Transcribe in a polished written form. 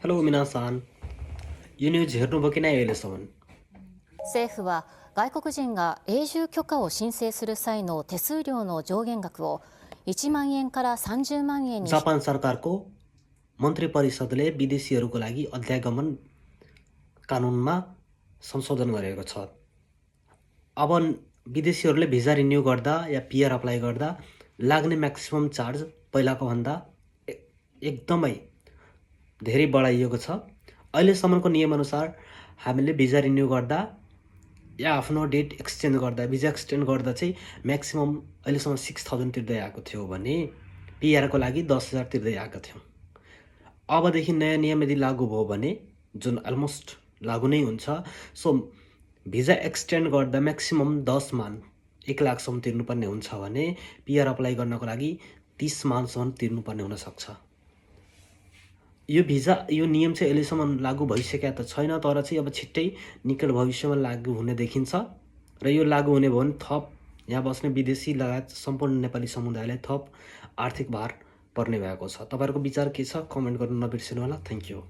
Hello मिनासान यो news हेर्नुभयो कि नै अहिलेसम्म? 政府は外国人が永住許可を申請する際の手数料の上限額を1万円から30万円に जापान सरकारको मन्त्री परिषदले विदेशीहरूको लागि अध्यागमन कानुनमा संशोधन गरेको छ। अब विदेशीहरूले भिजा रिन्यू गर्दा या पिआर अप्लाई गर्दा लाग्ने म्याक्सिमम चार्ज पहिलाको भन्दा एकदमै धेरै बढाइएको छ। अहिलेसम्मको नियमअनुसार हामीले भिजा रिन्यू गर्दा या आफ्नो डेट एक्सचेन्ज गर्दा भिजा एक्सटेन्ड गर्दा चाहिँ म्याक्सिमम अहिलेसम्म 6000 तिर्दै आएको थियो भने पिआरको लागि 10,000 तिर्दै आएको थियौँ। अबदेखि नयाँ नियम यदि लागू भयो भने जुन अलमोस्ट लागू नै हुन्छ, सो भिजा एक्सटेन्ड गर्दा म्याक्सिमम 10 मान 1 लाखसम्म तिर्नुपर्ने हुन्छ भने पिआर अप्लाई गर्नको लागि 30 मानसम्म तिर्नुपर्ने हुनसक्छ। यो नियम चाहिँ अहिलेसम्म लागू भइसकेका त छैन, तर चाहिँ अब छिट्टै निकट भविष्यमा लागू हुने देखिन्छ र यो लागू हुने भयो भने थप यहाँ बस्ने विदेशी लगायत सम्पूर्ण नेपाली समुदायलाई थप आर्थिक भार पर्ने भएको छ। तपाईहरुको विचार के छ? कमेन्ट गर्न नबिर्सिनु होला। Thank you.